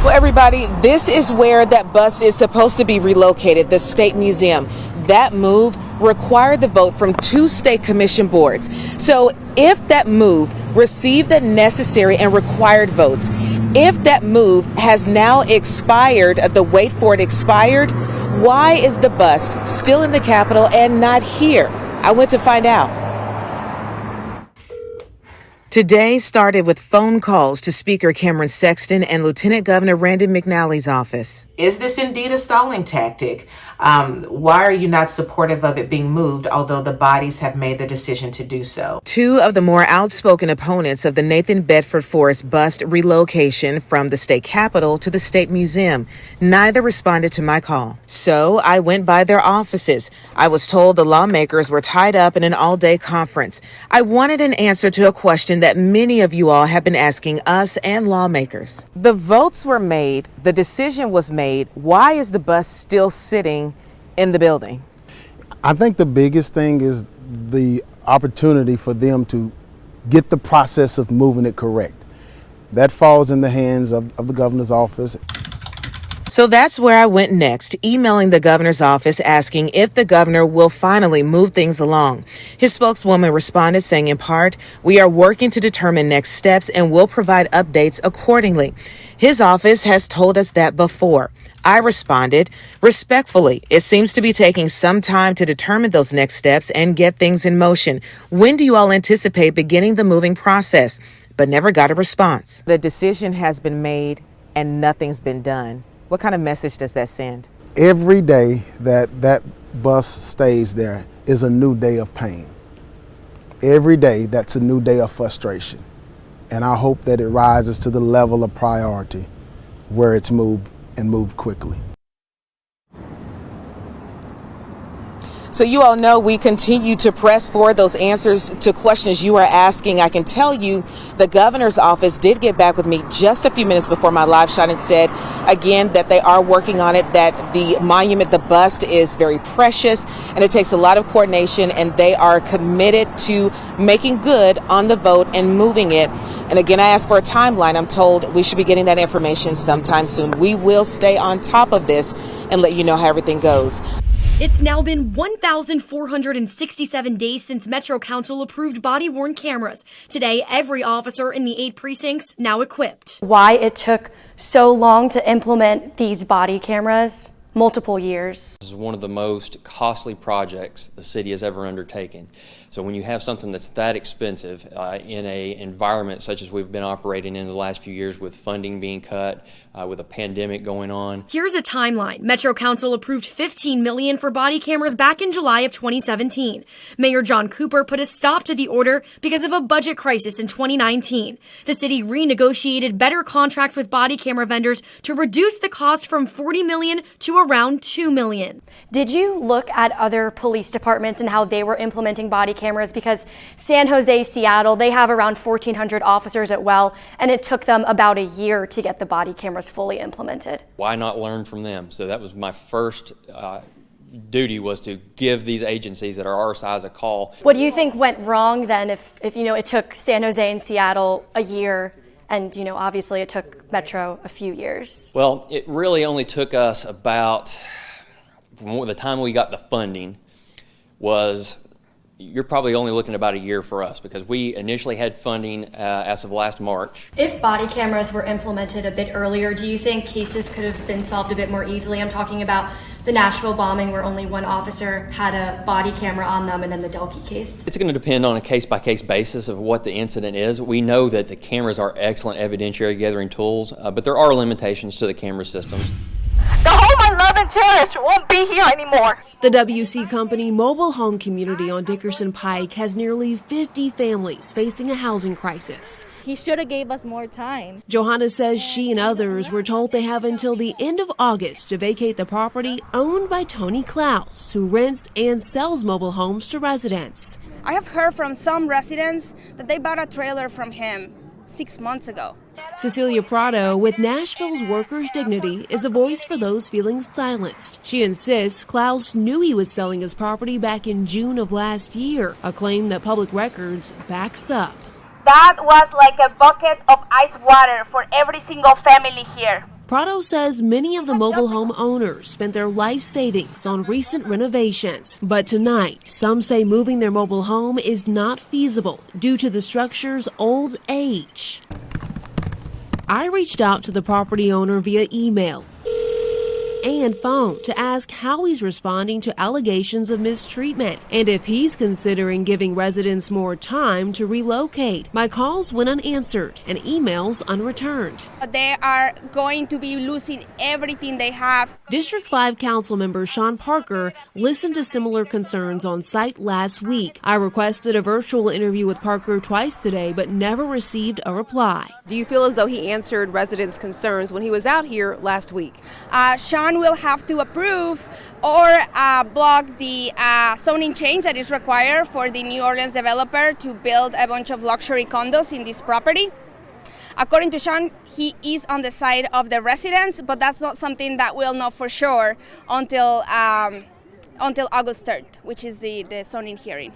Well, everybody, this is where that bus is supposed to be relocated, the State Museum. That move required the vote from 2 state commission boards. So if that move received the necessary and required votes, if that move has now expired, the wait for it expired, why is the bus still in the Capitol and not here? I went to find out. Today started with phone calls to Speaker Cameron Sexton and Lieutenant Governor Brandon McNally's office. Is this indeed a stalling tactic? Why are you not supportive of it being moved, although the bodies have made the decision to do so? 2 of the more outspoken opponents of the Nathan Bedford Forrest bust relocation from the state capitol to the State Museum. Neither responded to my call. So I went by their offices. I was told the lawmakers were tied up in an all-day conference. I wanted an answer to a question that many of you all have been asking us and lawmakers. The votes were made. The decision was made. Why is the bus still sitting in the building? I think the biggest thing is the opportunity for them to get the process of moving it correct. That falls in the hands of the governor's office. So that's where I went next, emailing the governor's office asking if the governor will finally move things along. His spokeswoman responded saying, in part, "We are working to determine next steps and will provide updates accordingly." His office has told us that before. I responded, "Respectfully, it seems to be taking some time to determine those next steps and get things in motion. When do you all anticipate beginning the moving process?" But never got a response. The decision has been made and nothing's been done. What kind of message does that send? Every day that bus stays there is a new day of pain. Every day that's a new day of frustration. And I hope that it rises to the level of priority where it's moved and moved quickly. So you all know we continue to press for those answers to questions you are asking. I can tell you the governor's office did get back with me just a few minutes before my live shot and said, again, that they are working on it, that the monument, the bust is very precious and it takes a lot of coordination, and they are committed to making good on the vote and moving it. And again, I asked for a timeline. I'm told we should be getting that information sometime soon. We will stay on top of this and let you know how everything goes. It's now been 1,467 days since Metro Council approved body-worn cameras. Today, every officer in the 8 precincts now equipped. Why it took so long to implement these body cameras, multiple years. This is one of the most costly projects the city has ever undertaken. So when you have something that's that expensive in an environment such as we've been operating in the last few years, with funding being cut, with a pandemic going on. Here's a timeline. Metro Council approved $15 million for body cameras back in July of 2017. Mayor John Cooper put a stop to the order because of a budget crisis in 2019. The city renegotiated better contracts with body camera vendors to reduce the cost from $40 million to around $2 million. Did you look at other police departments and how they were implementing body cameras? Because San Jose, Seattle, they have around 1,400 officers at well, and it took them about a year to get the body cameras fully implemented. Why not learn from them? So that was my first duty, was to give these agencies that are our size a call. What do you think went wrong then if you know, it took San Jose and Seattle a year? And, you know, obviously it took Metro a few years. Well, it really only took us about, from the time we got the funding, was, you're probably only looking about a year for us, because we initially had funding as of last March. If body cameras were implemented a bit earlier, do you think cases could have been solved a bit more easily? I'm talking about the Nashville bombing, where only one officer had a body camera on them, and then the Delkey case. It's going to depend on a case-by-case basis of what the incident is. We know that the cameras are excellent evidentiary gathering tools, but there are limitations to the camera systems. The home I love and cherish won't be here anymore. The WC Company mobile home community on Dickerson Pike has nearly 50 families facing a housing crisis. He should have gave us more time. Johanna says she and others were told they have until the end of August to vacate the property owned by Tony Klaus, who rents and sells mobile homes to residents. I have heard from some residents that they bought a trailer from him 6 months ago. Cecilia Prado with Nashville's Workers' Dignity is a voice for those feeling silenced. She insists Klaus knew he was selling his property back in June of last year, a claim that Public Records backs up. That was like a bucket of ice water for every single family here. Prado says many of the mobile home owners spent their life savings on recent renovations. But tonight, some say moving their mobile home is not feasible due to the structure's old age. I reached out to the property owner via email and phone to ask how he's responding to allegations of mistreatment and if he's considering giving residents more time to relocate. My calls went unanswered and emails unreturned. They are going to be losing everything they have. District 5 Council member Sean Parker listened to similar concerns on site last week. I requested a virtual interview with Parker twice today, but never received a reply. Do you feel as though he answered residents' concerns when he was out here last week? Sean will have to approve or block the zoning change that is required for the New Orleans developer to build a bunch of luxury condos in this property. According to Sean, he is on the side of the residents, but that's not something that we'll know for sure until August 3rd, which is the zoning hearing.